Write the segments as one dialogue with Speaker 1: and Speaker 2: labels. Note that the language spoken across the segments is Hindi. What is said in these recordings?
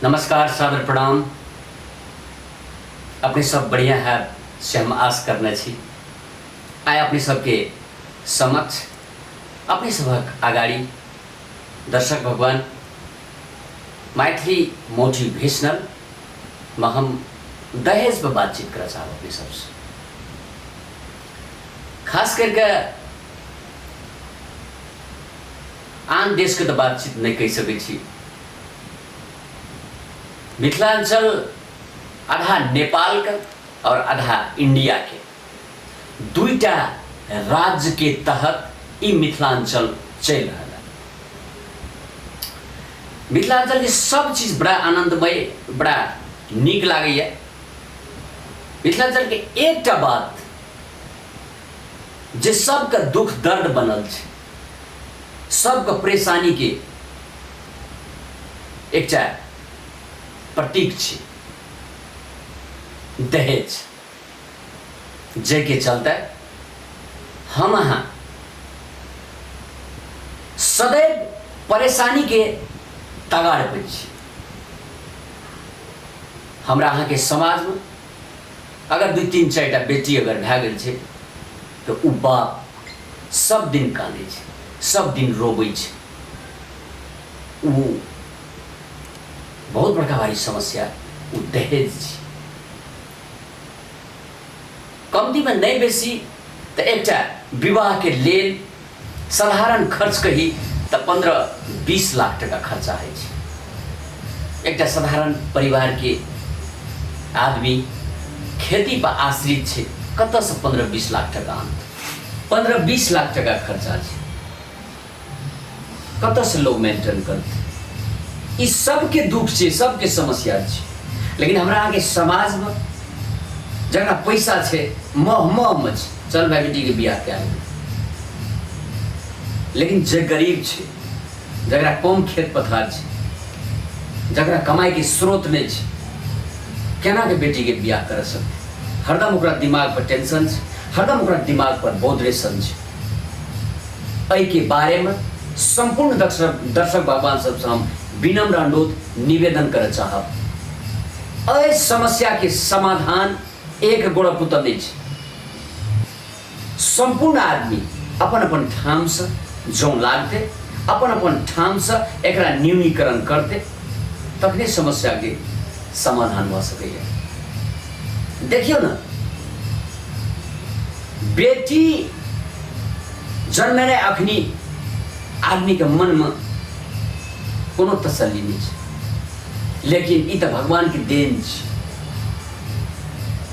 Speaker 1: नमस्कार, सादर प्रणाम। अपने सब बढ़िया है से हम आस करने छी। आए अपने सबके समक्ष अपने सबक आगाड़ी दर्शक भगवान मैथिली मोटिवेशनल में हम दहेज पर बातचीत कर चाहब अपने सबसे। खास करके आन देश के तो बातचीत नहीं कह सकै छी। मिथिलांचल आधा नेपाल का और आधा इंडिया के दुईटा राज्य के तहत ई मिथिलांचल चल रहा है। मिथिलांचल के सब चीज बड़ा आनंदमय, बड़ा नीक लागैया। मिथिलांचल के एक बात जे सबका दुख दर्द बनल है, सबका परेशानी के एक प्रतीक छे दहेज, जे के चलते हम अहाँ सदैव परेशानी के तगाड़ पर छी। हमरा अहाँ के समाज में अगर 2-3 4टा बेटी अगर भए गेल छै तो उ बाप सब दिन कानै छै, सब दिन रोबै छै। उ बहुत बड़का भारी समस्या उ दहेज छै। कमती में नहीं बेसी तो एक विवाह के लेल साधारण खर्च कही तो 15-20 लाख टका खर्चा है। एक साधारण परिवार के आदमी खेती पर आश्रित है, कत से 15-20 लाख टका आनत? 15-20 लाख टका खर्चा है, कत से लोग मेंटेन करते? इस सब के दुख से, सबके समस्या है। लेकिन हमरा आगे समाज में जरा पैसा है, मह चल भाई बेटी के बियाह क्या है। लेकिन जे गरीब है, जरा कम खेत पथार है, जरा कमाई के स्रोत नहीं है, केना के बेटी के बियाह कर सकते? हरदम ओकरा दिमाग पर टेंशन है, हरदम ओकरा दिमाग पर बोधरेशन है। एहि के बारे में संपूर्ण दर्शक भगवान सबसे हम विनम्र अनुरोध निवेदन कर चाहब। एहि समस्या के समाधान एक गोड़ पुतल नहीं है। संपूर्ण आदमी अपन अपन ठाम से जो लागते, अपन अपन ठाम से एकरा न्यूनीकरण करते, तखने समस्या के समाधान भ सकैया। देखियो ना, बेटी जन्मने अखनी आदमी के मन में कोनो तसल्ली नहीं है। लेकिन ई तो भगवान की देन है।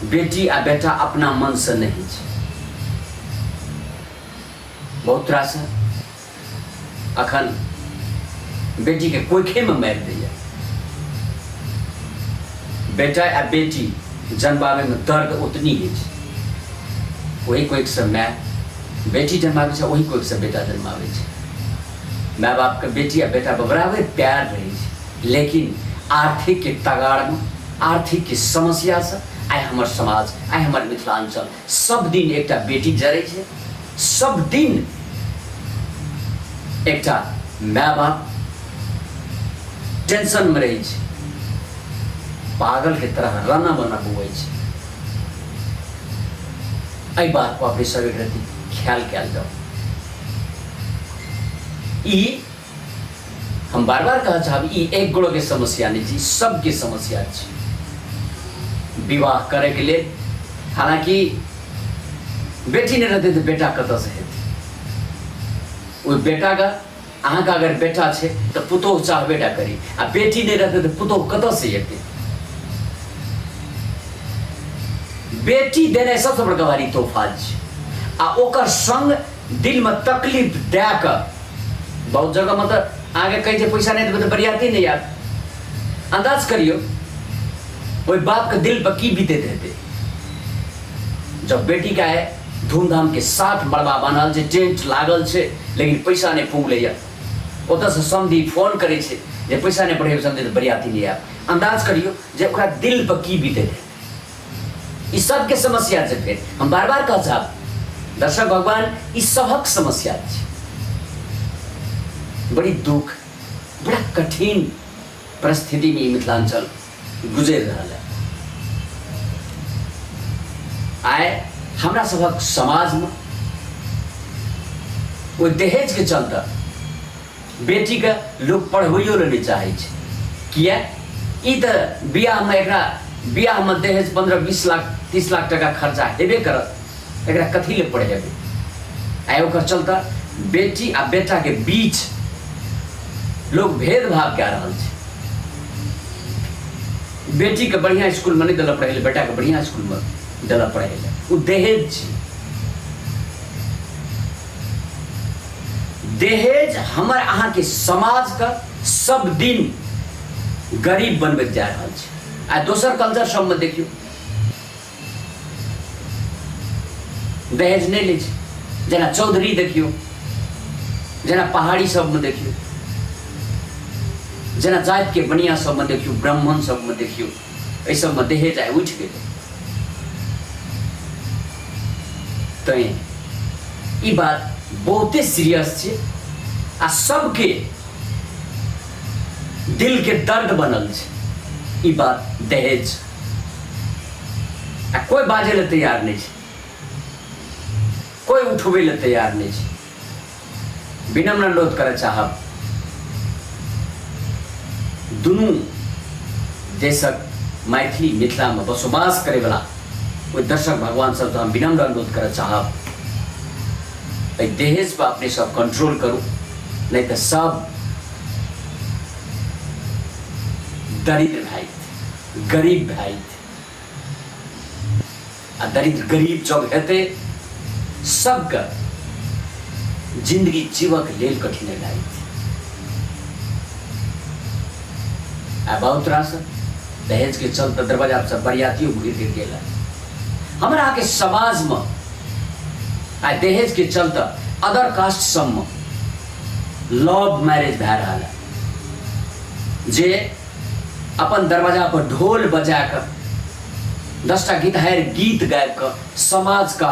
Speaker 1: बेटी आ बेटा अपना मन से नहीं है। बहुत रास अखन बेटी के कोखे में मार दैया। बेटा आ बेटी जन्मावे में दर्द उतनी है। वही कोई से माय बेटी जन्मावे छै, वही कोई से बेटा जन्मावे छै। माय बाप के बेटी आ बेटा पर बराबर प्यार रहे छै। लेकिन आर्थिक के तगाड़ में, आर्थिक के समस्या से आइ हमर समाज, आइ हमर मिथिलांचल सब दिन एक बेटी जरे छै। सब दिन एक माय बाप टेंशन में रहे छै, पागल के तरह रना बना हुए छै। एहि बात को अपने सब एक ख्याल कल जाओ। ई हम बार बार कह चाहब, ई एक गोड़ो के समस्या नहीं थी, सबके समस्या है। विवाह करे के लिए हालांकि बेटी नहीं रहते तो बेटा कत से हेतै? वो बेटा का अहाँ का अगर बेटा है तो पुतोह चाहबे टा करी, आ बेटी नहीं रहते तो पुतोह कत से हेतै? बेटी देने सबसे बड़का भारी तोहफा है। आ ओकर संग दिल में तकलीफ दे कर बहुत जगह मतलब आगे कहे पैसा नहीं देते तो बरियाती नहीं यार। अंदाज करियो वही बाप के दिल पर की बीते थे जब बेटी का है धूमधाम के साथ मड़वा बनल छै, टेंट लागल छै, लेकिन पैसा नहीं पुगले। ओत से समधी फोन करे छै जे पैसा नहीं पड़े समझे तो बरियाती नहीं आब। अंदाज करियो जे ओकरा दिल पर की बीते थे। इस सब के समस्या है। फिर हम बार बार कह चाहब दर्शक भगवान, इस सबक समस्या है। बड़ी दुख, बड़ा कठिन परिस्थिति में मिथिलांचल गुजर रहा है। आए हमरा सबक समाज में वो दहेज के चलते बेटी के लोग पढ़बैयो ले नहीं चाहे छे। किया ई तो बियाह में दहेज 15-20 लाख 30 लाख टका खर्चा हेबे करत, एकरा कथी ले पढ़ेबे। आए ओकर चलते बेटी आ बेटा के बीच लोग भेदभाव कह रहा है। बेटी के बढ़िया स्कूल में नहीं दिला पढ़े, बेटा के बढ़िया स्कूल में दिला पढ़े, वो दहेज छी। दहेज हमर अहाँ के समाज का सब दिन गरीब बनबे जा रहा है। आ दोसर कल्चर सब में देखियो दहेज नहीं ले, जना चौधरी देखियो, जना पहाड़ी सब में देखियो, जना जात के बनिया सब में देखियो, ब्राह्मण सब में देखियो, ए सब में दहेज आए उठ गए। तो ये बात बहुते सीरियस छे आ सबके दिल के दर्द बनल छे। ये बात दहेज आ कोई बाजे ले तैयार नहीं छे, कोई उठवे ले तैयार नहीं छे। विनम्र अनुरोध करे चाहब दुनू देशक मैथिली मिथिला में बसोबास करे वाला कोई दर्शक भगवान सब हम विनम्र अनुरोध करे चाहब दहेज पर अपने सब कंट्रोल करूं, नहीं तो सब दरिद्र भाई गरीब भाई आ दरिद्र गरीब जब हेते सबका जिंदगी जीवक लेल कठिन लाई। आ बहुत रास दहेज के चलते दरवाजा से बरियातियों गिर गेल। हमरा के समाज में आ दहेज के चलते अदर कास्ट सब में लव मैरिज भै रहा है, जे अपन दरवाजा पर ढोल बजा कर 10टा गीत गायब कर समाज का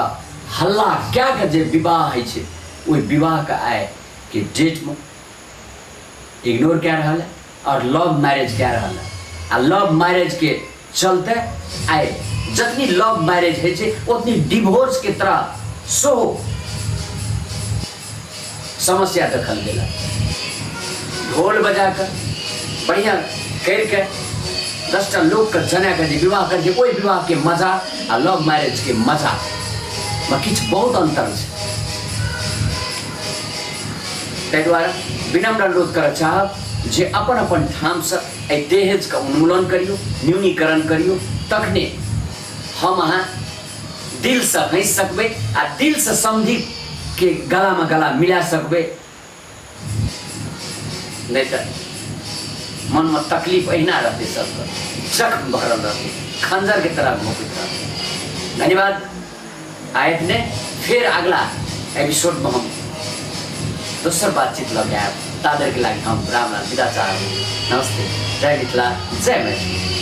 Speaker 1: हल्ला क्या के जे विवाह है छे, वही विवाह का आए के डेट में इग्नोर क्या रहा है और लव मैरिज क्या रहा है। आ लव मैरिज के चलते आए जितनी लव मैरिज है छे उतनी डिवोर्स के तरह सो समस्या दखल देला। ढोल बजाकर बढ़िया करके 10टा लोग का जना कर विवाह कर कोई विवाह के मजा आ लव मैरिज के मजा में किछ बहुत अंतर है। ताहि द्वारा विनम्र अनुरोध कर चाहब जे अपन अपन ठाम से दहेज का उन्मूलन करियो, न्यूनीकरण करियो, तखने हम अहाँ दिल से हंस सकबे आ दिल से समझी के गला में गला मिला सकबे। नहीं तो मन में तकलीफ अहिना रहते, सबका जख्म भरल रहते, खंजर के तरह घोंपित रहते। धन्यवाद। आयत ने फिर अगला एपिसोड में हम दोसर बातचीत लगे आए तादर के लागे हम राम राम विदा चाहब। नमस्ते, जय मिथिला, जय मैथिली।